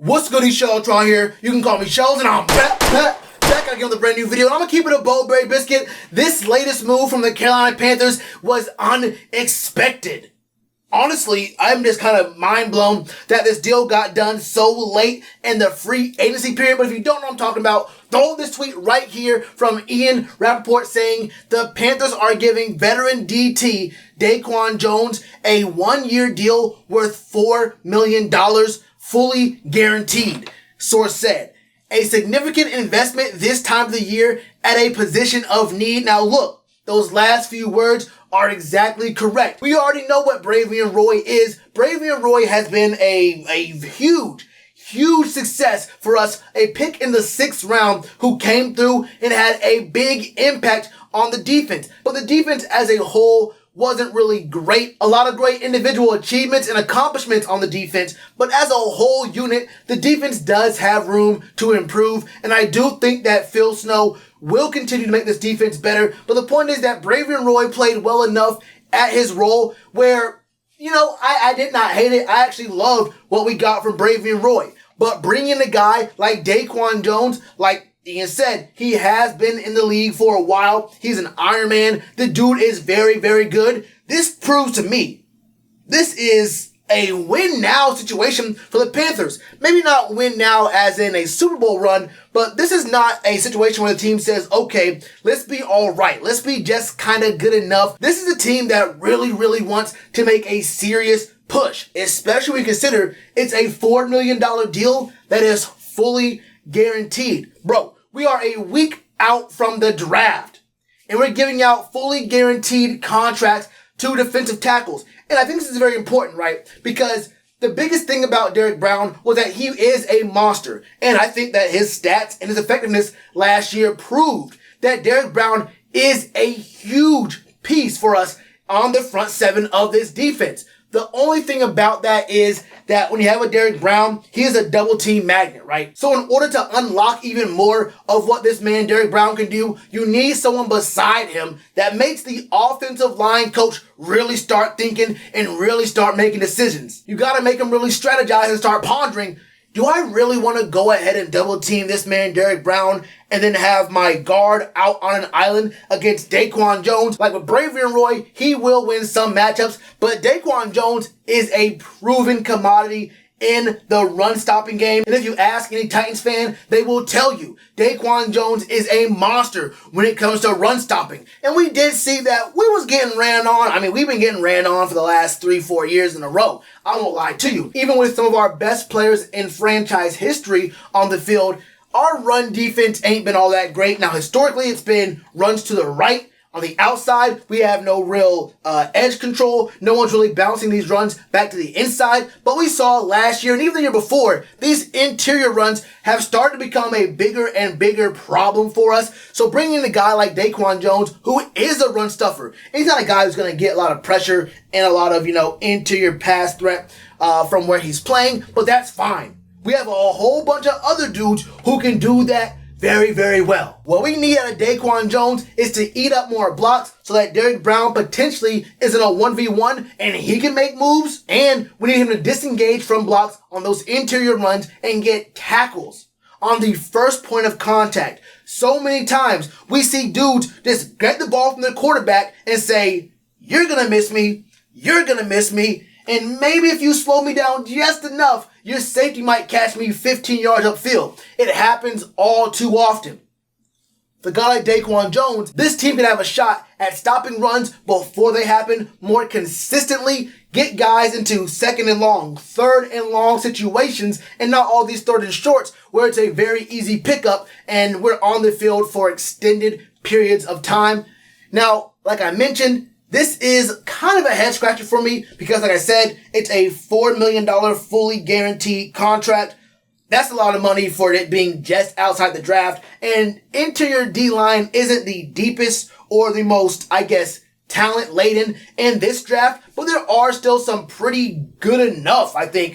What's good, Shellitronnn here. You can call me Shells, and I'm back again with a brand new video. And I'm gonna keep it a Bowberry biscuit. This latest move from the Carolina Panthers was unexpected. Honestly, I'm just kind of mind blown that this deal got done so late in the free agency period. But if you don't know what I'm talking about, throw this tweet right here from Ian Rappaport saying the Panthers are giving veteran DT DeQuan Jones a 1-year deal worth $4 million, fully guaranteed. Source said, a significant investment this time of the year at a position of need. Now look, those last few words are exactly correct. We already know what Bravion Roy is. Bravion Roy has been a huge success for us. A pick in the 6th round who came through and had a big impact on the defense. But the defense as a whole wasn't really great. A lot of great individual achievements and accomplishments on the defense, but as a whole unit, the defense does have room to improve, and I do think that Phil Snow will continue to make this defense better. But the point is that Bravion Roy played well enough at his role where, you know, I did not hate it. I actually loved what we got from Bravion Roy. But bringing a guy like DeQuan Jones, like Ian said, he has been in the league for a while. He's an Iron Man. The dude is very, very good. This proves to me this is a win now situation for the Panthers. Maybe not win now as in a Super Bowl run, but this is not a situation where the team says, okay, let's be all right. Let's be just kind of good enough. This is a team that really wants to make a serious push, especially when you consider it's a $4 million deal that is fully guaranteed. Bro, we are a week out from the draft, and we're giving out fully guaranteed contracts to defensive tackles. And I think this is very important, right? Because the biggest thing about Derrick Brown was that he is a monster. And I think that his stats and his effectiveness last year proved that Derrick Brown is a huge piece for us on the front 7 of this defense. The only thing about that is that when you have a Derrick Brown, he is a double team magnet, right? So in order to unlock even more of what this man Derrick Brown can do, you need someone beside him that makes the offensive line coach really start thinking and really start making decisions. You got to make him really strategize and start pondering, do I really want to go ahead and double team this man Derrick Brown and then have my guard out on an island against DeQuan Jones? Like with Bravion Roy, he will win some matchups, but DeQuan Jones is a proven commodity in the run-stopping game. And if you ask any Titans fan, they will tell you DeQuan Jones is a monster when it comes to run-stopping. And we did see that we was getting ran on. I mean, we've been getting ran on for the last 3-4 years in a row. I won't lie to you. Even with some of our best players in franchise history on the field, our run defense ain't been all that great. Now, historically, it's been runs to the right. On the outside, we have no real edge control. No one's really bouncing these runs back to the inside. But we saw last year and even the year before, these interior runs have started to become a bigger and bigger problem for us. So bringing in a guy like DeQuan Jones, who is a run stuffer, and he's not a guy who's going to get a lot of pressure and a lot of, interior pass threat from where he's playing, but that's fine. We have a whole bunch of other dudes who can do that very well. What we need out of DeQuan Jones is to eat up more blocks so that Derrick Brown potentially is in a 1v1 and he can make moves. And we need him to disengage from blocks on those interior runs and get tackles on the first point of contact. So many times we see dudes just get the ball from the quarterback and say, you're going to miss me. You're going to miss me. And maybe if you slow me down just enough, your safety might catch me 15 yards upfield. It happens all too often. For a guy like DeQuan Jones, this team can have a shot at stopping runs before they happen more consistently, get guys into 2nd and long, 3rd and long situations, and not all these 3rd and shorts where it's a very easy pickup and we're on the field for extended periods of time. Now, like I mentioned, this is kind of a head scratcher for me because, like I said, it's a $4 million fully guaranteed contract. That's a lot of money for it being just outside the draft. And interior D-line isn't the deepest or the most, talent laden in this draft, but there are still some pretty good enough,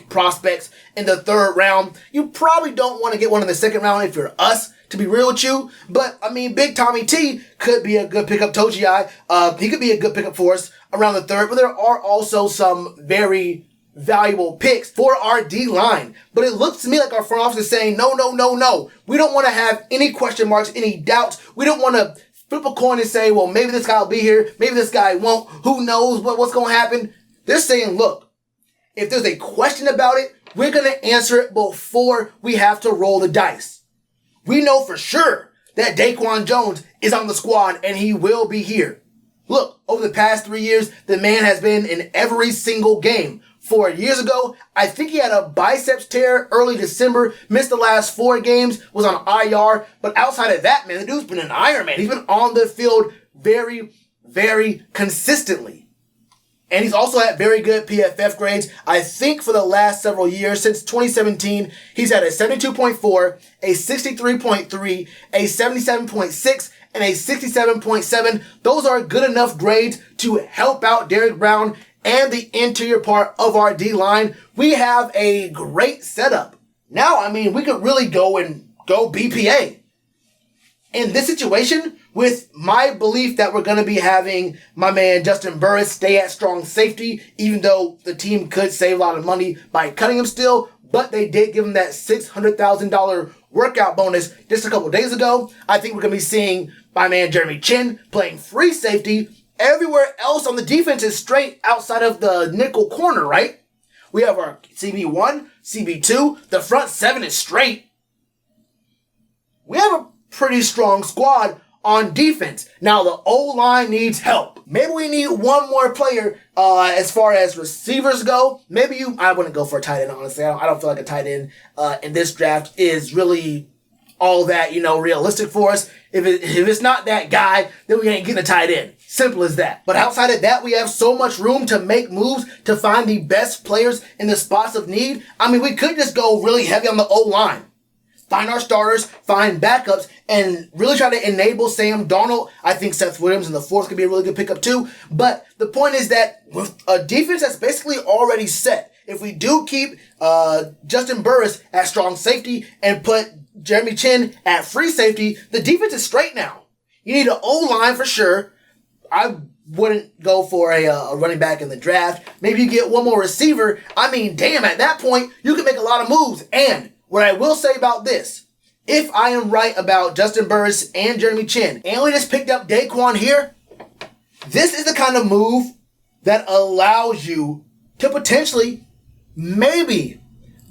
prospects in the 3rd round. You probably don't want to get one in the 2nd round if you're us, to be real with you. But, Big Tommy T could be a good pickup. Toji, he could be a good pickup for us around the 3rd, but there are also some very valuable picks for our D-line. But it looks to me like our front office is saying, no. We don't want to have any question marks, any doubts. We don't want to flip a coin and say, well, maybe this guy will be here. Maybe this guy won't. Who knows what's going to happen? They're saying, look, if there's a question about it, we're going to answer it before we have to roll the dice. We know for sure that DeQuan Jones is on the squad and he will be here. Look, over the past 3 years, the man has been in every single game. 4 years ago, I think he had a biceps tear early December, missed the last 4 games, was on IR. But outside of that, man, the dude's been an Iron Man. He's been on the field very, very consistently. And he's also had very good PFF grades. I think for the last several years, since 2017, he's had a 72.4, a 63.3, a 77.6, and a 67.7. Those are good enough grades to help out Derrick Brown and the interior part of our D-line. We have a great setup. Now, I mean, we could really go BPA. In this situation, with my belief that we're going to be having my man Juston Burris stay at strong safety, even though the team could save a lot of money by cutting him still, but they did give him that $600,000 workout bonus just a couple days ago. I think we're going to be seeing my man Jeremy Chinn playing free safety. Everywhere else on the defense is straight outside of the nickel corner, right? We have our CB1, CB2. The front 7 is straight. We have a pretty strong squad on defense. Now the O-line needs help. Maybe we need one more player as far as receivers go. I wouldn't go for a tight end, honestly. I don't feel like a tight end in this draft is really all that, realistic for us. If it's not that guy, then we ain't getting a tight end. Simple as that. But outside of that, we have so much room to make moves to find the best players in the spots of need. I mean, we could just go really heavy on the O-line. Find our starters, find backups, and really try to enable Sam Darnold. I think Seth Williams in the 4th could be a really good pickup too. But the point is that with a defense that's basically already set, if we do keep Juston Burris at strong safety and put Jeremy Chinn at free safety, the defense is straight now. You need an O-line for sure. I wouldn't go for a running back in the draft. Maybe you get one more receiver. I mean, damn, at that point, you can make a lot of moves. And what I will say about this, if I am right about Juston Burris and Jeremy Chinn, and we just picked up DeQuan here, this is the kind of move that allows you to potentially, maybe,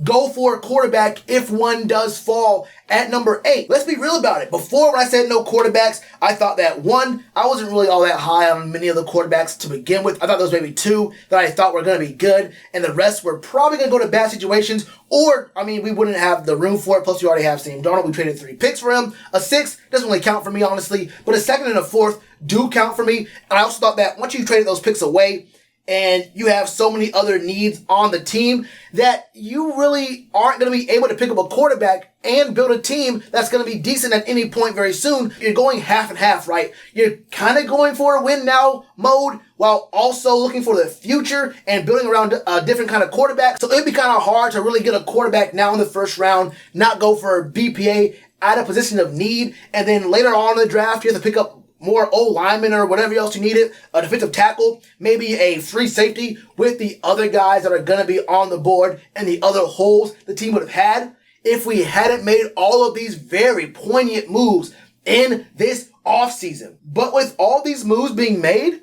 go for a quarterback if one does fall at number 8. Let's be real about it. Before, when I said no quarterbacks, I thought that one, I wasn't really all that high on many of the quarterbacks to begin with. I thought there was maybe 2 that I thought were going to be good, and the rest were probably going to go to bad situations, or, I mean, we wouldn't have the room for it. Plus, we already have Sam Darnold. We traded 3 picks for him. A 6 doesn't really count for me, honestly, but a 2nd and a 4th do count for me. And I also thought that once you traded those picks away, and you have so many other needs on the team that you really aren't going to be able to pick up a quarterback and build a team that's going to be decent at any point very soon. You're going half and half, right? You're kind of going for a win now mode while also looking for the future and building around a different kind of quarterback. So it'd be kind of hard to really get a quarterback now in the 1st round, not go for BPA at a position of need, and then later on in the draft, you have to pick up more O-linemen or whatever else you needed, a defensive tackle, maybe a free safety with the other guys that are going to be on the board and the other holes the team would have had if we hadn't made all of these very poignant moves in this offseason. But with all these moves being made,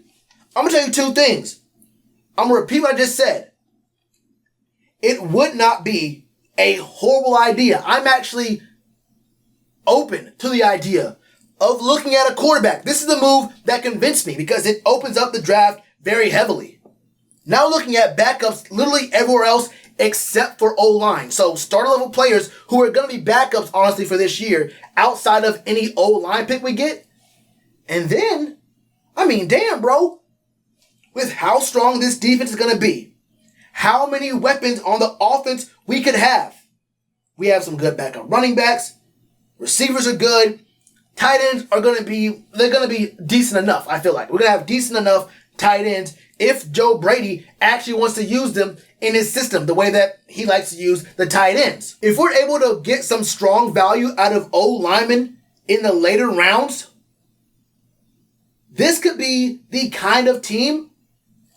I'm going to tell you 2 things. I'm going to repeat what I just said. It would not be a horrible idea. I'm actually open to the idea of looking at a quarterback. This is the move that convinced me because it opens up the draft very heavily. Now looking at backups literally everywhere else except for O-line. So starter level players who are going to be backups, honestly, for this year outside of any O-line pick we get. And then, I mean, damn, bro. With how strong this defense is going to be, how many weapons on the offense we could have. We have some good backup running backs. Receivers are good. Tight ends are going to be decent enough, I feel like. We're going to have decent enough tight ends if Joe Brady actually wants to use them in his system, the way that he likes to use the tight ends. If we're able to get some strong value out of O-linemen in the later rounds, this could be the kind of team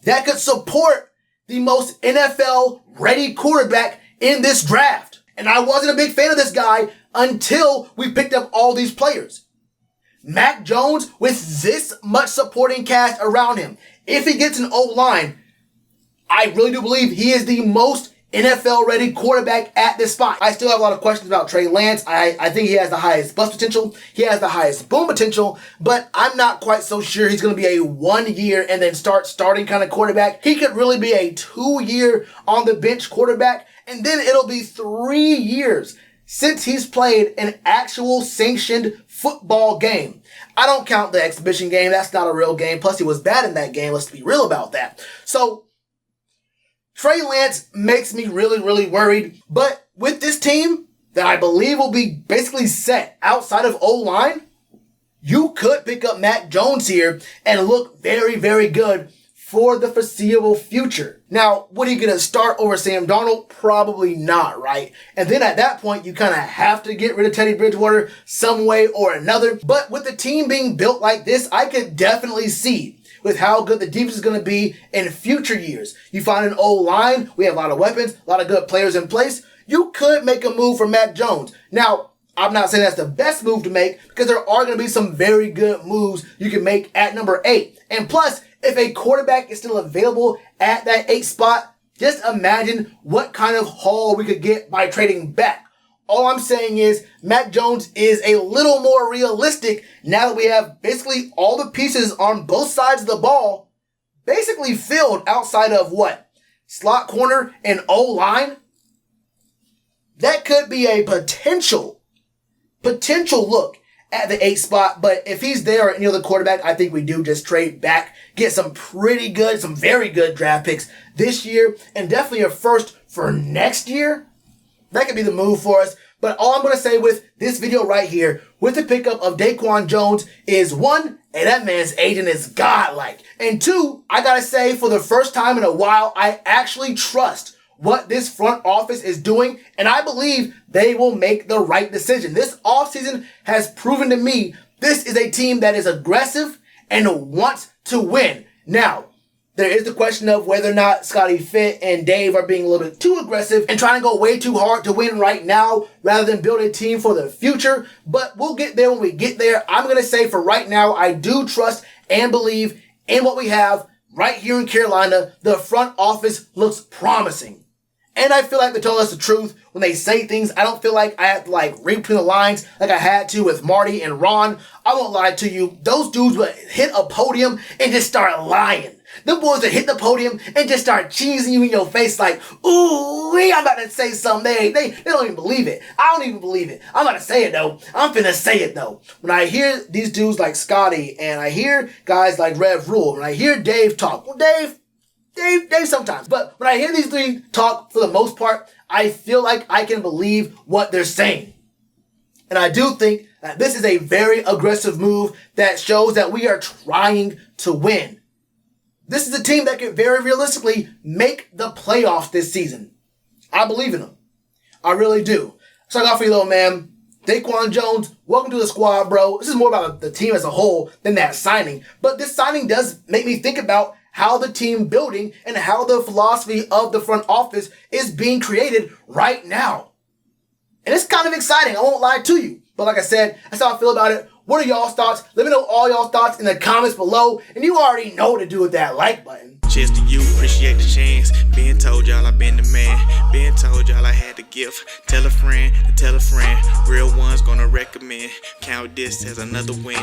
that could support the most NFL-ready quarterback in this draft. And I wasn't a big fan of this guy until we picked up all these players. Mac Jones, with this much supporting cast around him, if he gets an O-line, I really do believe he is the most NFL-ready quarterback at this spot. I still have a lot of questions about Trey Lance. I think he has the highest bust potential. He has the highest boom potential, but I'm not quite so sure he's going to be a 1 year and then starting kind of quarterback. He could really be a 2-year on the bench quarterback, and then it'll be 3 years since he's played an actual sanctioned football game. I don't count the exhibition game. That's not a real game. Plus, he was bad in that game. Let's be real about that. So, Trey Lance makes me really, really worried. But with this team that I believe will be basically set outside of O-line, you could pick up Mac Jones here and look very, very good for the foreseeable future. Now, would he get a start over Sam Darnold? Probably not, right? And then at that point, you kind of have to get rid of Teddy Bridgewater some way or another. But with the team being built like this, I could definitely see with how good the defense is going to be in future years. You find an O-line, we have a lot of weapons, a lot of good players in place. You could make a move for Mac Jones. Now, I'm not saying that's the best move to make because there are going to be some very good moves you can make at number 8. And plus, if a quarterback is still available at that 8 spot, just imagine what kind of haul we could get by trading back. All I'm saying is Mac Jones is a little more realistic now that we have basically all the pieces on both sides of the ball basically filled outside of what? Slot corner and O-line? That could be a potential look at the 8 spot, but if he's there or any other quarterback, I think we do just trade back, get some very good draft picks this year, and definitely a first for next year. That could be the move for us. But all I'm going to say with this video right here, with the pickup of DeQuan Jones, is 1, hey, that man's agent is godlike. And 2, I got to say, for the first time in a while, I actually trust what this front office is doing, and I believe they will make the right decision. This offseason has proven to me this is a team that is aggressive and wants to win. Now, there is the question of whether or not Scotty Fitt and Dave are being a little bit too aggressive and trying to go way too hard to win right now rather than build a team for the future. But we'll get there when we get there. I'm going to say for right now, I do trust and believe in what we have right here in Carolina. The front office looks promising. And I feel like they told us the truth when they say things. I don't feel like I have to read between the lines like I had to with Marty and Ron. I won't lie to you. Those dudes would hit a podium and just start lying. Them boys would hit the podium and just start cheesing you in your face like, ooh, I'm about to say something. They don't even believe it. I don't even believe it. I'm about to say it though. I'm finna say it though. When I hear these dudes like Scotty and I hear guys like Rev Rule, when I hear Dave talk, well, Dave sometimes. But when I hear these three talk, for the most part, I feel like I can believe what they're saying. And I do think that this is a very aggressive move that shows that we are trying to win. This is a team that could very realistically make the playoffs this season. I believe in them. I really do. So I got for you, little man. DeQuan Jones, welcome to the squad, bro. This is more about the team as a whole than that signing. But this signing does make me think about how the team building and how the philosophy of the front office is being created right now. And it's kind of exciting, I won't lie to you. But like I said, that's how I feel about it. What are y'all's thoughts? Let me know all y'all's thoughts in the comments below. And you already know what to do with that like button. Cheers to you, appreciate the chance. Been told y'all I been the man. Been told y'all I had the gift. Tell a friend to tell a friend. Real ones gonna recommend. Count this as another win.